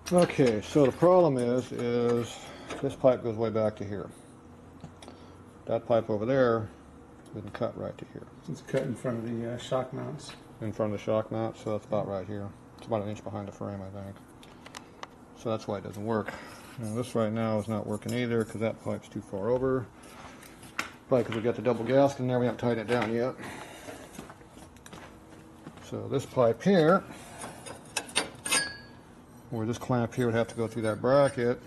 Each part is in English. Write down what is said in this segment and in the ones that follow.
Okay, so the problem is this pipe goes way back to here. That pipe over there isn't cut right to here. It's cut in front of the shock mounts. In front of the shock mount, so that's about right here. It's about an inch behind the frame, I think. So that's why it doesn't work. Now this right now is not working either because that pipe's too far over. Probably because we got the double gasket in there, we haven't tightened it down yet. So this pipe here, or this clamp here would have to go through that bracket.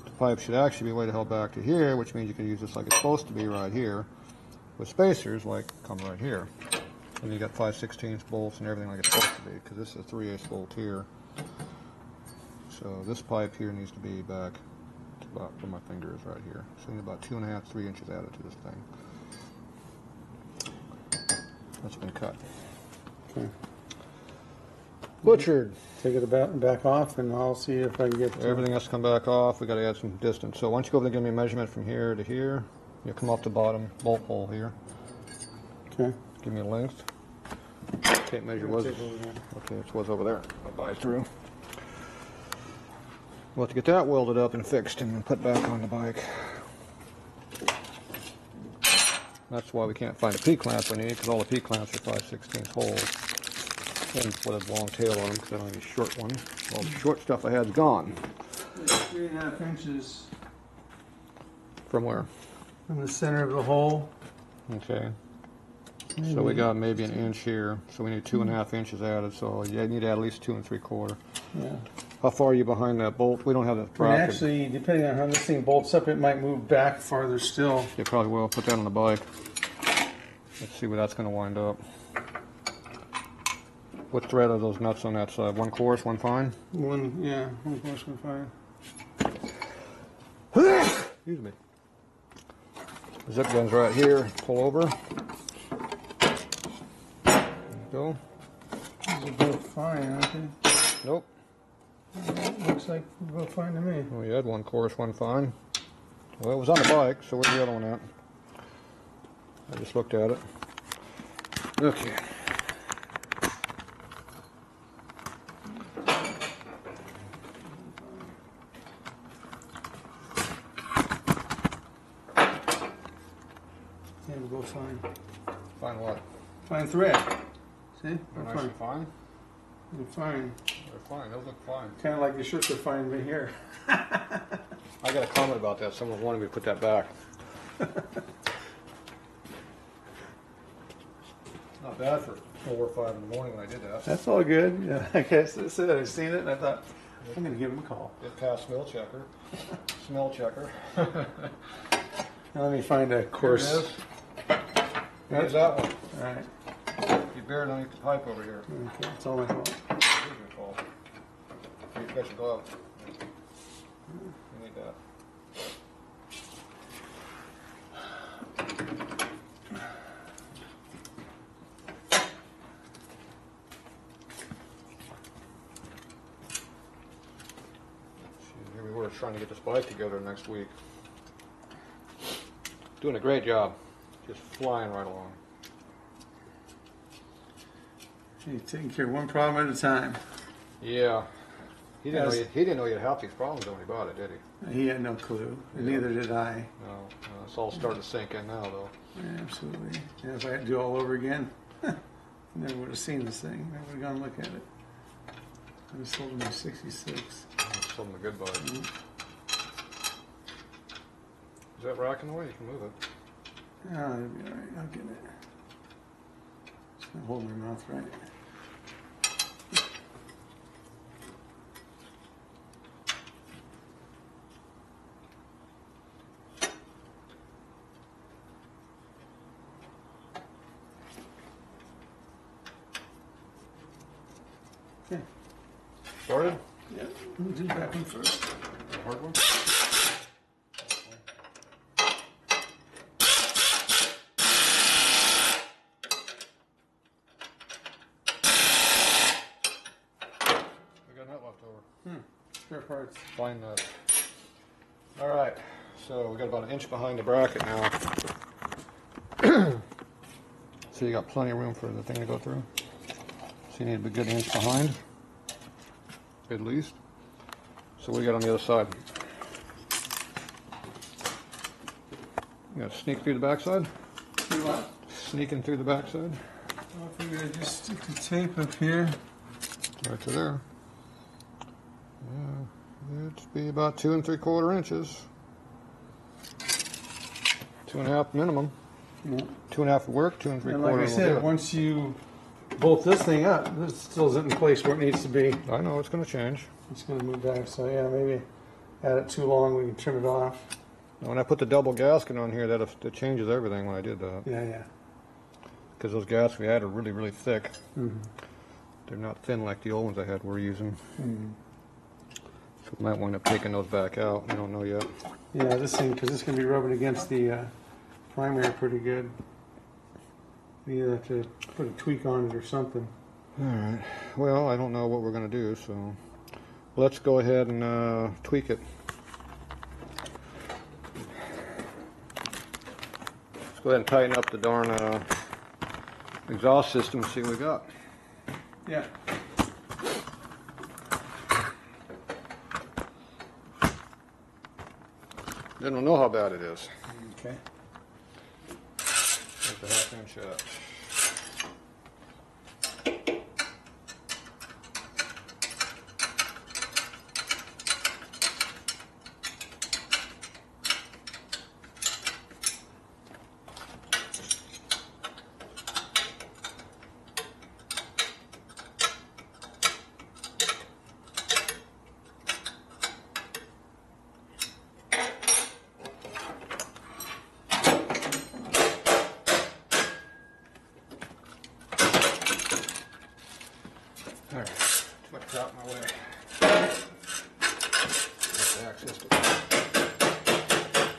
The pipe should actually be way the hell back to here, which means you can use this like it's supposed to be right here, with spacers like come right here. And you got 5/16 bolts and everything like it's supposed to be, because this is a 3/8 bolt here. So this pipe here needs to be back to about where my finger is right here. So I need about 2.5, 3 inches added to this thing. That's been cut. Okay. Butchered. Take it back off, and I'll see if I can get to Everything has to come back off. We got to add some distance. So once you go over there, give me a measurement from here to here. You come off the bottom bolt hole here. Okay. Give me a length. Tape measure was okay. It was over there. I'll buy through. We'll have to get that welded up and fixed and put back on the bike. That's why we can't find a P-clamp we need, because all the P-clamps are 5/16 holes. And with a long tail on them, because I don't have any short one. All the short stuff I had's gone. 3.5 inches From where? from the center of the hole. Okay. So we got maybe an inch here, so we need 2.5 inches added, so you need at least 2 3/4. Yeah. How far are you behind that bolt? We don't have the And bracket. actually, depending on how this thing bolts up, it might move back farther still. You probably will. Put that on the bike. Let's see where that's going to wind up. What thread are those nuts on that side? One coarse, one fine? One course, one fine. Excuse me. The zip gun's right here. Pull over. There you go. These are both fine, aren't they? Nope. Looks like they're both fine to me. Oh, you had one coarse, one fine. Well, it was on the bike, so where's the other one at? I just looked at it. Okay. Yeah, they're both fine. Fine what? Fine thread. See? They're They're nice fine. and fine? They're fine. They're fine. Those look fine. Kind of like the shirts are fine right here. I got a comment about that. Someone wanted me to put that back. Not bad for 4 or 5 in the morning when I did that. That's all good. Yeah, I guess I said I've seen it, and I thought I'm going to give him a call. It passed smell checker. Smell checker. Now let me find a course. Here it is. Here's that one. All right. You buried underneath the pipe over here. Okay, it's all my fault. Here's your fault. You got your glove. You need that. Here we were trying to get this bike together next week. Doing a great job. Just flying right along. You're taking care of one problem at a time. Yeah. He didn't, Yes. know he didn't know you'd have these problems when he bought it, did he? He had no clue, and neither did I. No. It's all starting to sink in now, though. Yeah, absolutely. And if I had to do it all over again, I never would have seen this thing. I would have gone look at it. I just sold him a 66. Sold him a good bike. Is that rocking away? You can move it. Oh, it'll be all right. I'll get it. Just gonna hold my mouth right. Okay. Started? Yeah. Let me do that one first. The hard one? We got a nut left over. Spare parts. Fine nut. Alright, so we got about an inch behind the bracket now. So you got plenty of room for the thing to go through. So you need to be a good inch behind, at least. So what do you got on the other side? You gotta sneak through the backside? Do what? Sneaking through the backside? I figured I'd just stick the tape up here. Right to there. Yeah, it'd be about 2 3/4 inches. 2.5 minimum. Yeah. 2.5 will work, 2 And 3/4 like I will said, do it. once you bolt this thing up, this still isn't in place where it needs to be. I know it's gonna change. It's going to move back. So yeah, maybe add it too long, we can trim it off. When I put the double gasket on here, that changes everything when I did that. Yeah, yeah. Because those gaskets we had are really, really thick. Mm-hmm. They're not thin like the old ones I had we're using. Mm-hmm. So we might wind up taking those back out. We don't know yet. Yeah, this thing, because it's going to be rubbing against the primary pretty good. You either have to put a tweak on it or something. All right. Well, I don't know what we're going to do, so let's go ahead and tweak it. Let's go ahead and tighten up the darn exhaust system and see what we got. Yeah. Then we'll know how bad it is. Okay. There's the 1/2 inch out. All right, too much crap in my way. Have to access to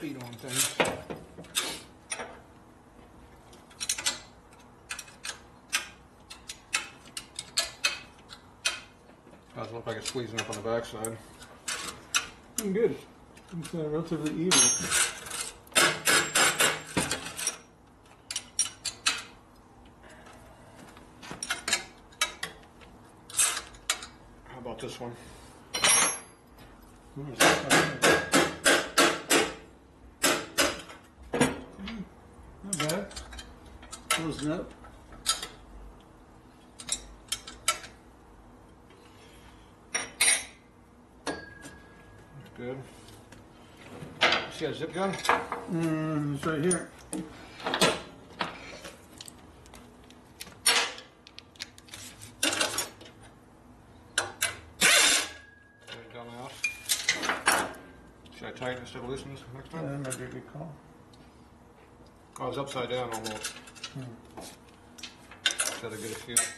feet on things. Doesn't look like it's squeezing up on the backside. Good. It's relatively even. How about this one? Not bad. Closing up. Good. See that zip gun? It's right here. Should I tighten instead of loosen this next Yeah, time? that might be a good call. Oh, it's upside down almost. Should I get a few? Right.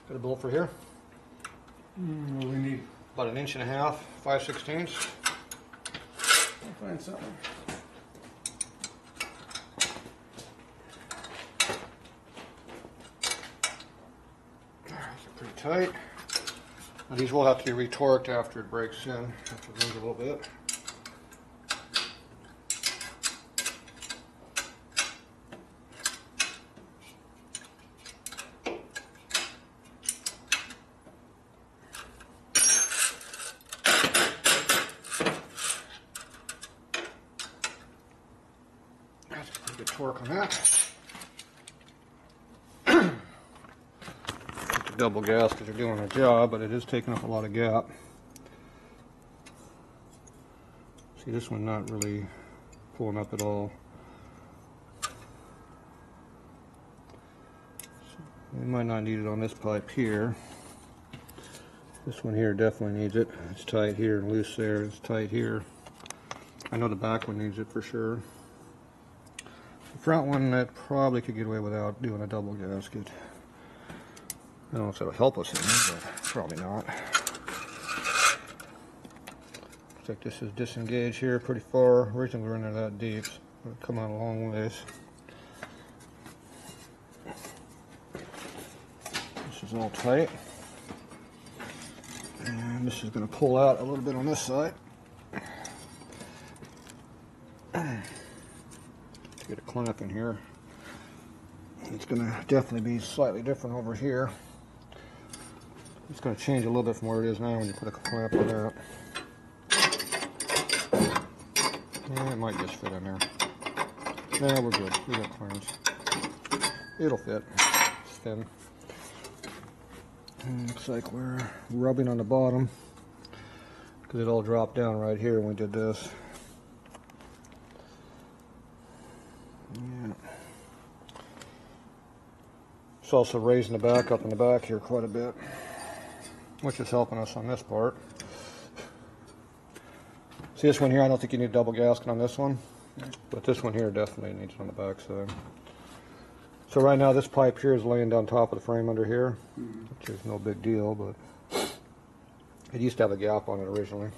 Got a bolt for here? What do we need? About 1.5 inches, 5/16. I'll find something. Alright, so pretty tight. Now these will have to be retorqued after it breaks in. Have to move a little bit. That's a pretty good torque on that. The double gaskets are doing their job, but it is taking up a lot of gap. See, this one not really pulling up at all. We might not need it on this pipe here. This one here definitely needs it. It's tight here and loose there. It's tight here. I know the back one needs it for sure. The front one, that probably could get away without doing a double gasket. I don't know if that'll help us any, but probably not. Looks like this is disengaged here pretty far. Originally we were in there that deep, so it'll come out a long ways. is all tight. And this is going to pull out a little bit on this side. Get a clamp in here. It's going to definitely be slightly different over here. It's going to change a little bit from where it is now when you put a clamp on there. Yeah, it might just fit in there. Yeah, we're good. We got clearance. It'll fit. It's thin. And looks like we're rubbing on the bottom because it all dropped down right here when we did this. Yeah. It's also raising the back up in the back here quite a bit, which is helping us on this part. See this one here, I don't think you need a double gasket on this one, but this one here definitely needs it on the back side. So right now this pipe here is laying down top of the frame under here, which is no big deal, but it used to have a gap on it originally.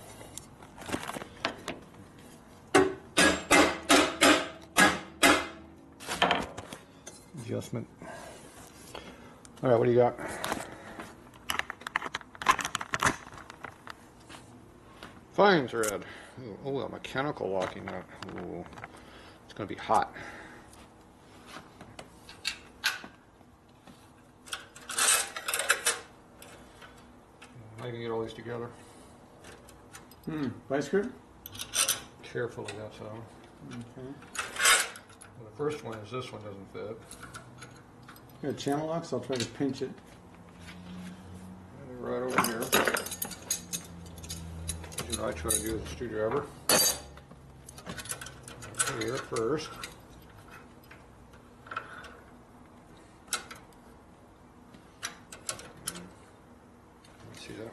Adjustment. All right, what do you got? Fine thread. Ooh, a mechanical locking nut. Ooh, it's going to be hot. How you going to get all these together? Vice grip? Carefully, that's how. Okay. Well, the first one is this one doesn't fit. Got channel locks, I'll try to pinch it. And right over here. You know, I try to do with a screwdriver. Here first. Let's see that.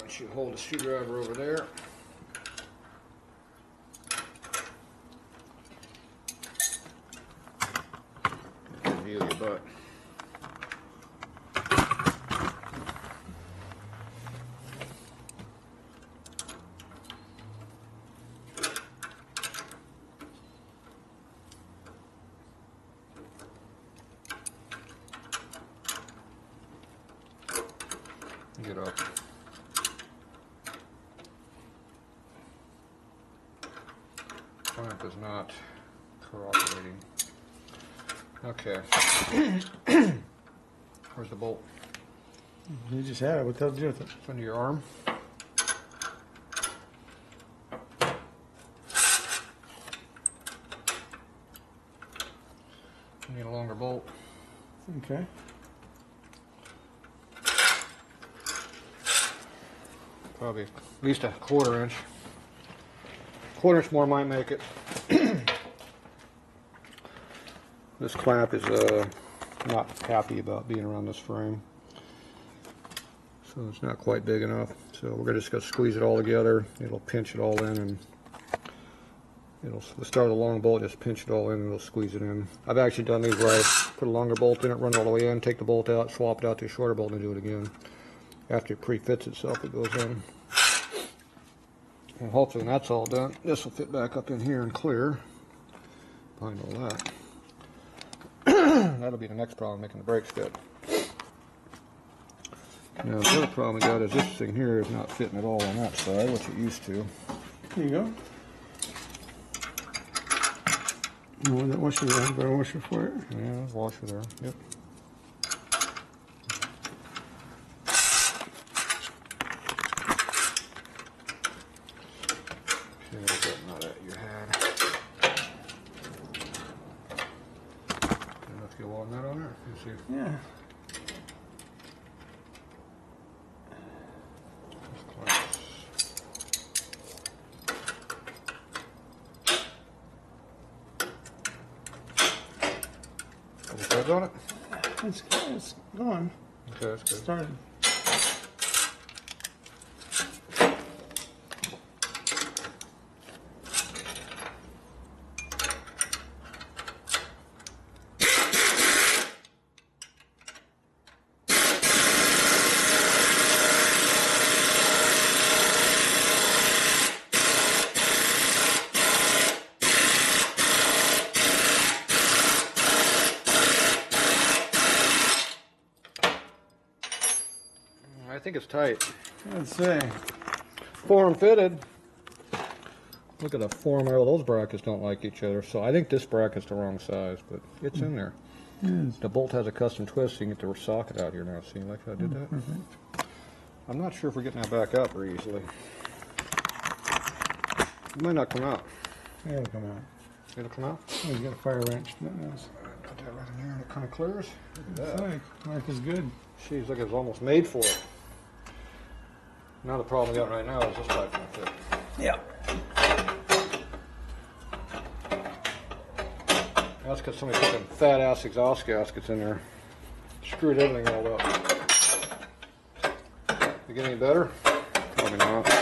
Once you hold the screwdriver over there. View your butt. Get up. Clamp is not cooperating. Okay. Where's the bolt? You just had it. What the hell did you do with it? It's under your arm. You need a longer bolt. Okay. Probably at least a quarter inch. Quarter inch more might make it. This clamp is not happy about being around this frame. So it's not quite big enough. So we're just going to squeeze it all together. It'll pinch it all in, and we'll start with a long bolt, just pinch it all in, and we'll squeeze it in. I've actually done these where I put a longer bolt in it, run it all the way in, take the bolt out, swap it out to a shorter bolt, and do it again. After it pre-fits itself, it goes in. And hopefully when that's all done, this will fit back up in here and clear behind all that. That'll be the next problem, making the brakes fit. Now the other problem we got is this thing here is not fitting at all on that side, which it used to. There you go. Oh, that washer there. Better washer for it. Yeah, washer there. Yep. Okay, what's that nut at you had? Enough to get a wall nut on there? Let's see. Yeah. On it? It's gone. Okay, that's good. Started. I think it's tight. I'd say. Form fitted. Look at the form arrow. Those brackets don't like each other, so I think this bracket's the wrong size, but it's in there. Yes. The bolt has a custom twist, so you can get the socket out here now. See, like how I did that? Perfect. I'm not sure if we're getting that back up very easily. It might not come out. It'll come out. It'll come out? Oh, you got a fire wrench. That knows. Put that right in there and it kind of clears. Look at that. Life is good. She's like it's almost made for it. Now the problem we got right now is this pipe won't fit. Yeah. That's because somebody put them fat ass exhaust gaskets in there. Screwed everything all up. You get any better? Probably not.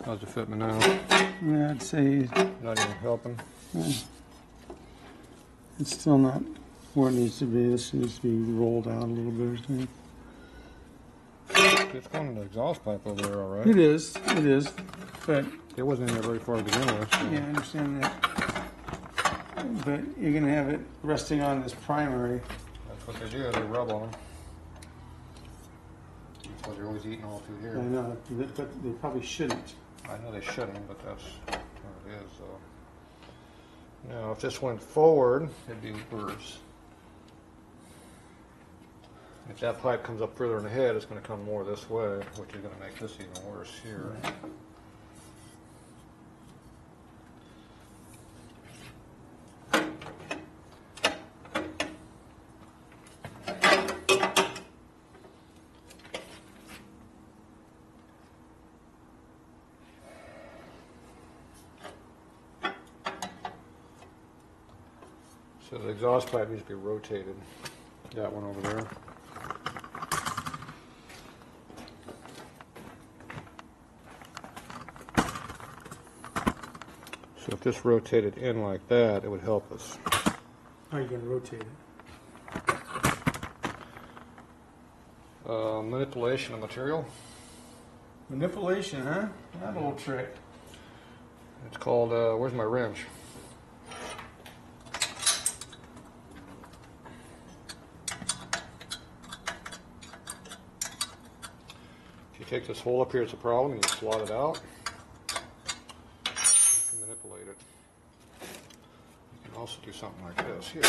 How's the fitment now? Yeah, I'd say Not even helping. it's still not where it needs to be. This needs to be rolled out a little bit or something. It's going in the exhaust pipe over there, all right? It is, but It wasn't in there very far to begin with. So. yeah, I understand that. But you're going to have it resting on this primary. That's what they do. They rub on them. That's why they're always eating all through here. I know, but they probably shouldn't. I know they shouldn't, but that's what it is. So. Now, if this went forward, it'd be worse. If that pipe comes up further in the head, it's going to come more this way, which is going to make this even worse here. Right. So the exhaust pipe needs to be rotated. That one over there. So if this rotated in like that, it would help us. How are you going to rotate it? Manipulation of material. Manipulation, huh? That old trick. It's called, where's my wrench? If you take this hole up here, it's a problem, and you slot it out. You can manipulate it. You can also do something like this here.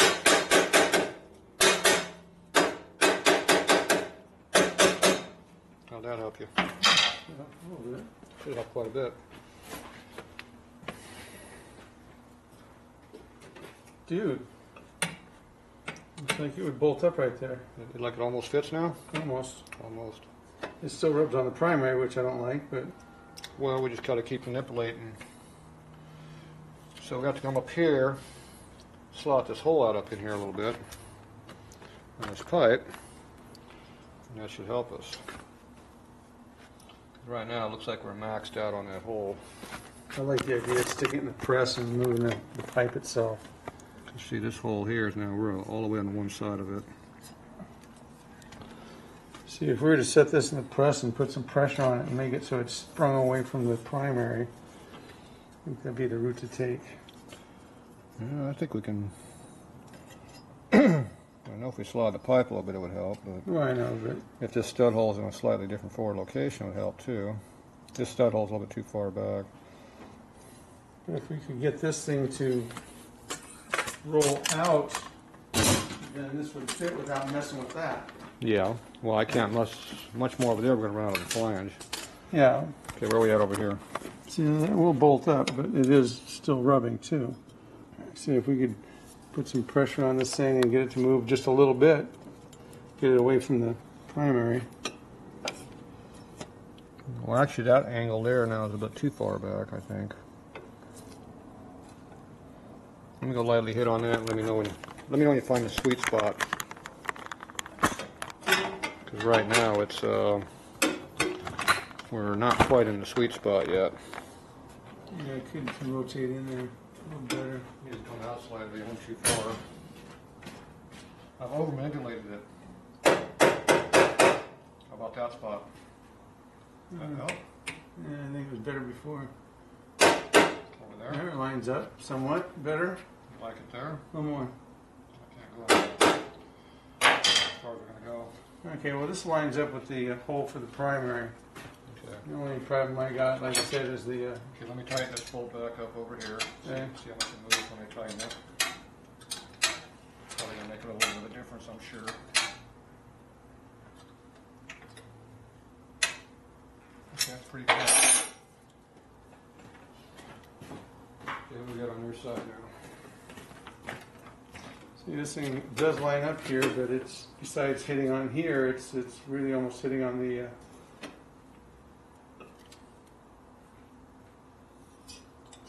How'd that help you? A little bit. Should help quite a bit. Dude, looks like it would bolt up right there. Like it almost fits now? Almost. Almost. It still rubs on the primary, which I don't like, but Well, we just got to keep manipulating. So we got to come up here, slot this hole out up in here a little bit, on this pipe, and that should help us. Right now, it looks like we're maxed out on that hole. I like the idea of sticking it in the press and moving the pipe itself. You see, this hole here is now we're all the way on one side of it. See, if we were to set this in the press and put some pressure on it and make it so it's sprung away from the primary, I think that'd be the route to take. Yeah, I think we can. I know if we slide the pipe a little bit, it would help, but Well, I know, but if this stud hole is in a slightly different forward location, it would help too. This stud hole's a little bit too far back. if we could get this thing to roll out, then this would fit without messing with that. Yeah. Well, I can't much more over there. We're going to run out of the flange. Yeah. Okay, where are we at over here? See, that will bolt up, but it is still rubbing too. See if we could put some pressure on this thing and get it to move just a little bit. Get it away from the primary. Well, actually, that angle there now is a bit too far back, I think. Let me go lightly hit on that and let me know when you find the sweet spot. Because right now it's we're not quite in the sweet spot yet. Yeah, I could rotate in there a little better. You just come out slightly, it went too far. I've over manipulated it. How about that spot? That help? Yeah, I think it was better before. Over there? There, it lines up somewhat better. Like it there? One more. I can't go as far as we're going to Okay, well this lines up with the hole for the primary. go. Okay. The only problem I got, like I said, is the... Okay, let me tighten this bolt back up over here. Okay. See how much it moves when I tighten it. Probably going to make a little bit of a difference, I'm sure. Okay, that's pretty cool. Okay, what do we got on your side now? See, this thing does line up here, but it's, besides hitting on here, it's really almost hitting on the...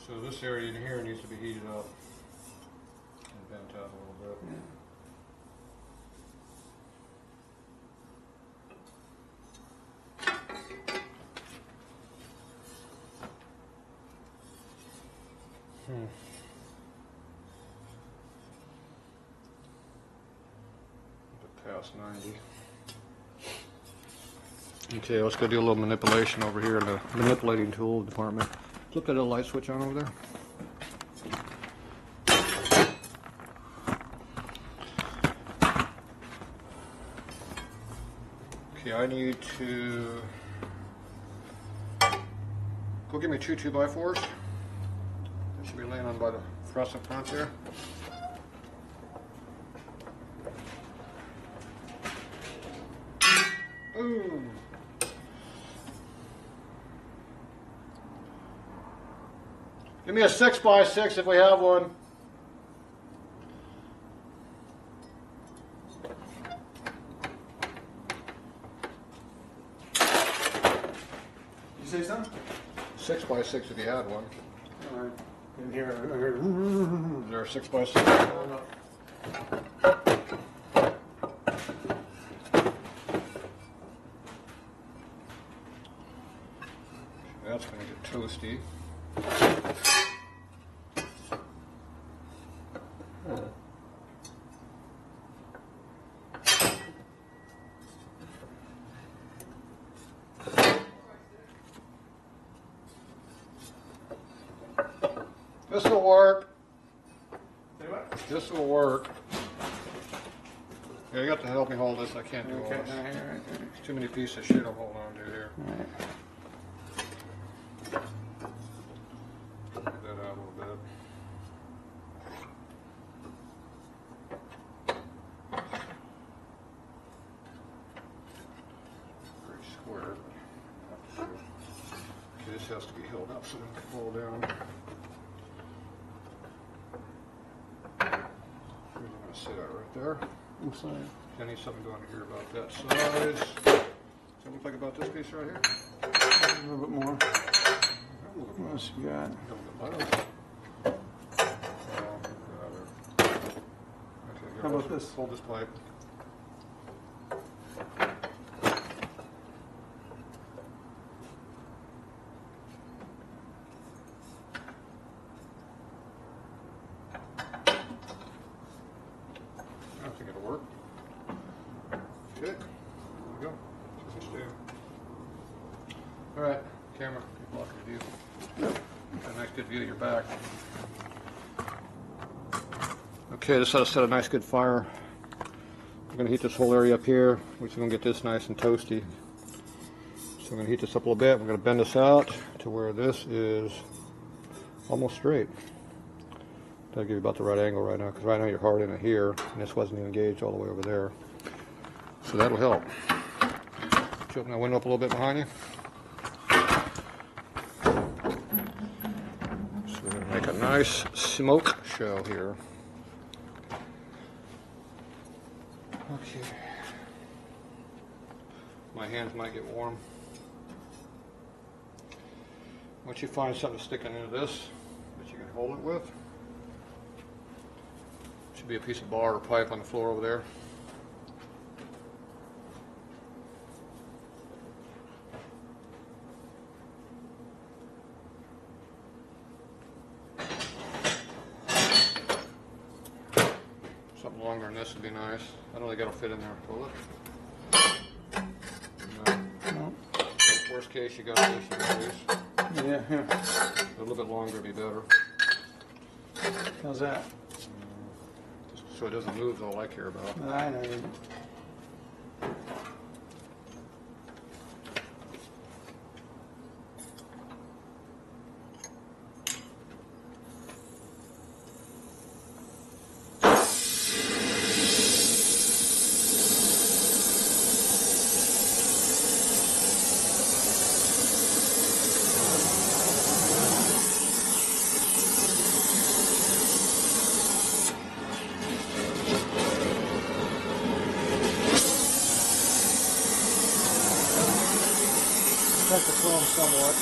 So this area in here needs to be heated up and bent out a little bit. Yeah. Past 90. Okay, let's go do a little manipulation over here in the manipulating tool department. Flip that little light switch on over there. Okay, I need to go get me 2 2x4s. They should be laying on by the truss up front there. Ooh. Give me a 6x6 if we have one. Did you say something? 6x6 if you had one. I didn't hear it. I heard... Is there a 6x6? That's going to get toasty. This will work. Say what? This will work. Yeah, you got to help me hold this. I can't do all Okay, this. all right. Too many pieces of shit I'm holding on to here. All right. Get that out a little bit. Very square. Okay, this has to be held up so it doesn't fall down. Where's it going to sit at? Right there. I'm sorry. I need something going here about that size. Does that look like about this piece right here? A little bit more. What else you got? How about this? Hold this pipe. I think it'll work. Okay, there we go. All right, camera, keep blocking the view. Got a nice good view of your back. Okay, this ought to set a nice good fire. We're going to heat this whole area up here, which is going to get this nice and toasty. So we're going to heat this up a little bit. We're going to bend this out to where this is almost straight. That'll give you about the right angle right now, because right now you're hard in it here, and this wasn't engaged all the way over there. So that'll help. Should open that window up a little bit behind you. So we're going to make a nice smoke show here. Okay. My hands might get warm. Once you find something sticking into this that you can hold it with, should be a piece of bar or pipe on the floor over there. Something longer than this would be nice. I don't think it'll fit in there. Will it? No. Worst case, you got this. Yeah. A little bit longer would be better. How's that? so it doesn't move, all I care about. I know. Cut the chrome somewhat.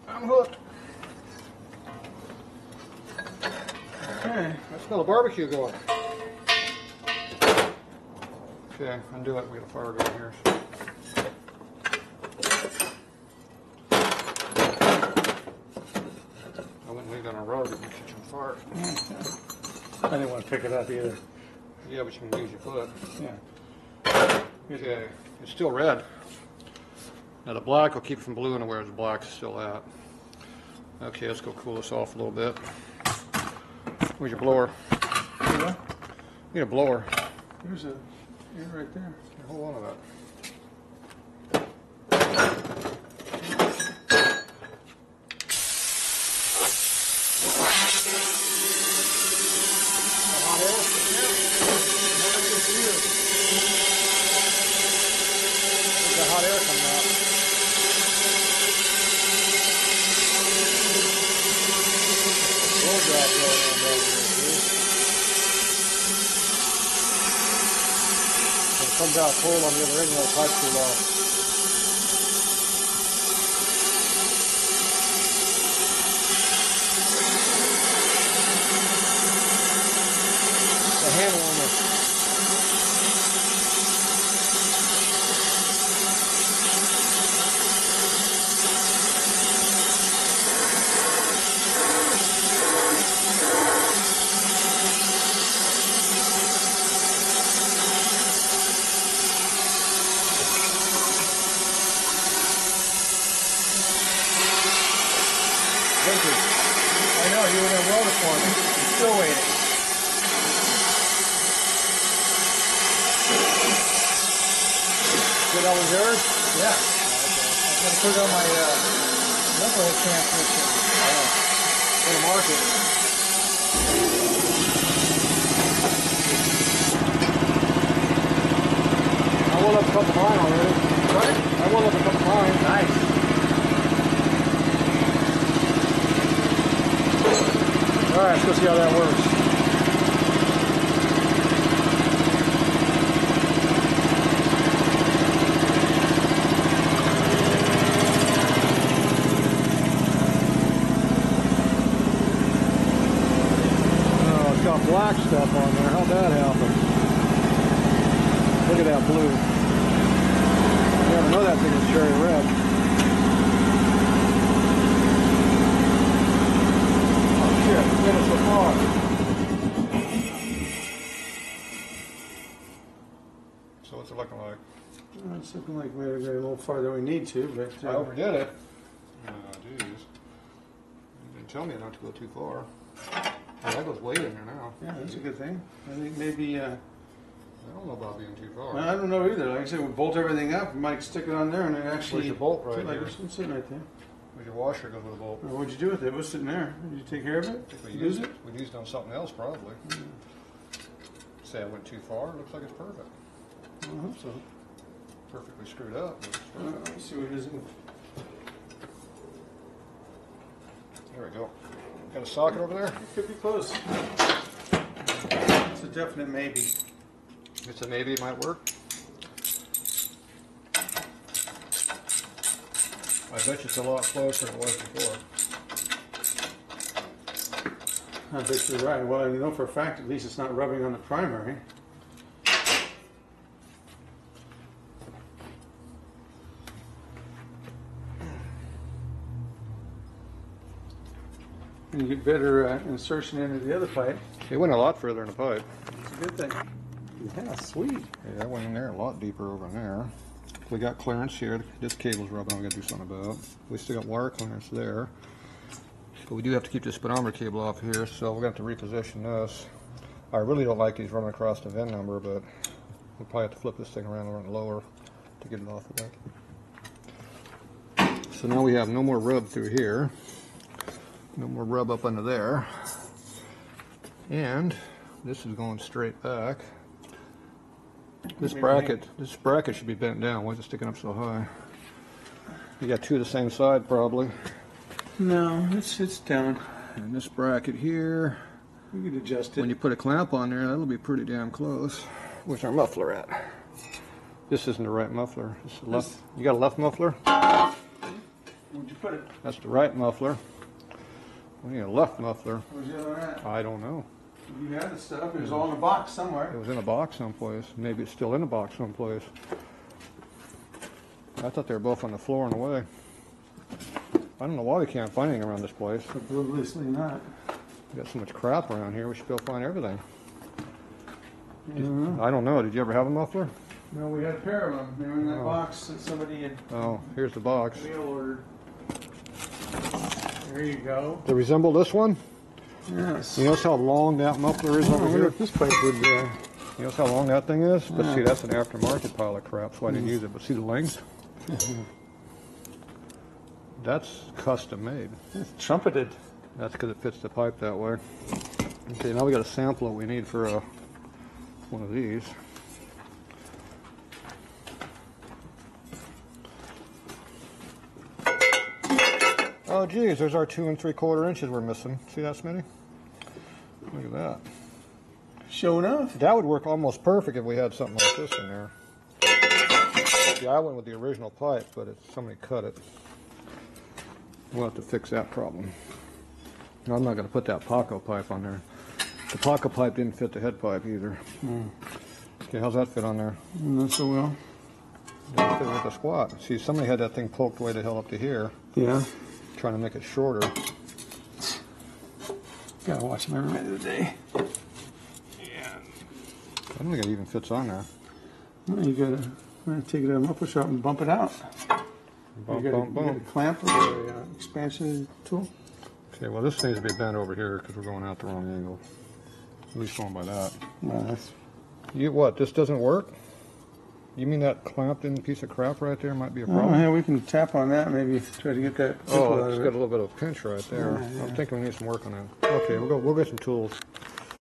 I'm hooked. Okay. I smell a barbecue going. Okay, undo it. We got a fire going here. I wouldn't leave it on a rug in the kitchen fire. I didn't want to pick it up either. Yeah, but you can use your foot. Yeah. Okay, it's still red. Now the black will keep it from ballooning where the black's still at. Okay, let's go cool this off a little bit. Where's your blower? Yeah. Need a blower. Here's a, right there. Here, hold on to that. Hot air? There's that hot air coming out. Blow job going on back here, too. When it comes out cold on the other end, the pipe's too low. The handle on this. I know, you were going to weld it for me. I'm still waiting. So that was yours? Yeah. I'm going to put it on my knucklehead transmission. I'm going to mark it. I went up a couple times already. What? I went up a couple times. Nice. All right, let's go see how that works. Oh, it's got black stuff on there. How'd that happen? Look at that blue. I never know that thing is cherry red. So far. So what's it looking like? It's looking like maybe we're a little farther than we need to, but I overdid it. Oh, jeez. You didn't tell me not to go too far. Oh, that goes way in there now. yeah, that's a good thing. I think maybe, I don't know about being too far. I don't know either. Like I said, we bolt everything up, we might stick it on there and then actually. Where's your bolt right like here? it's sitting right there. Where's your washer goes with the bolt? Well, what'd you do with it? It was sitting there. Did you take care of it? We used it. We used it on something else probably. Say I went too far. It looks like it's perfect. I hope so. Perfectly screwed up. But it's perfect. Let me see what it is. There we go. Got a socket over there? It could be close. It's a definite maybe. It's a maybe it might work. I bet you it's a lot closer than it was before. I bet you're right. Well, I know for a fact at least it's not rubbing on the primary. And you get better insertion into the other pipe. It went a lot further in the pipe. It's a good thing. Yeah, sweet. Yeah, I went in there a lot deeper over in there. We got clearance here. This cable's rubbing. I'm gonna do something about. We still got wire clearance there, but we do have to keep this speedometer cable off here, so we're gonna have to reposition this. I really don't like these running across the VIN number, but we'll probably have to flip this thing around and run it lower to get it off the deck. So now we have no more rub through here, no more rub up under there, and this is going straight back. This bracket should be bent down. Why is it sticking up so high? You got two of the same side, probably. No, it's down. And this bracket here, You could adjust it. when you put a clamp on there, that'll be pretty damn close. Where's our muffler at? This isn't the right muffler. This is the left. You got a left muffler? Where'd you put it? That's the right muffler. We need a left muffler. Where's the other one at? I don't know. You had the stuff. It was all in a box somewhere. It was in a box someplace. Maybe it's still in a box someplace. I thought they were both on the floor and away. I don't know why we can't find anything around this place. Obviously not. We got so much crap around here, we should be able to find everything. Mm-hmm. I don't know. Did you ever have a muffler? No, we had a pair of them. They were in that Oh. box that somebody had Oh, here's the box. mail ordered. There you go. They resemble this one? Yes. You notice how long that muffler is I over wonder here? if this pipe would. You notice how long that thing is? But see, that's an aftermarket pile of crap, so I didn't use it. But see the length? That's custom made. It's trumpeted. That's because it fits the pipe that way. Okay, now we got a sample that we need for one of these. Oh geez, there's our 2 3/4 inches we're missing. See that, Smitty? Look at that. Sure enough. That would work almost perfect if we had something like this in there. Yeah, I went with the original pipe, but somebody cut it. We'll have to fix that problem. No, I'm not going to put that Paco pipe on there. The Paco pipe didn't fit the head pipe either. Okay, how's that fit on there? Not so well. Didn't fit with the squat. See, somebody had that thing poked way the hell up to here, Yeah. trying to make it shorter. Gotta watch them every minute of the day. I don't think it even fits on there. Well, you gotta take it to a muffler shop and bump it out. Bump, you bump, got a bump. clamp or expansion tool. Okay, well this needs to be bent over here because we're going out the wrong angle. At least going by that. No, that's You what? This doesn't work? You mean that clamped in piece of crap right there might be a oh, problem? yeah, we can tap on that. Maybe try to get that. Oh, out it's of got a it. little bit of pinch right there. Yeah, yeah. I'm thinking we need some work on that. Okay, we'll get some tools.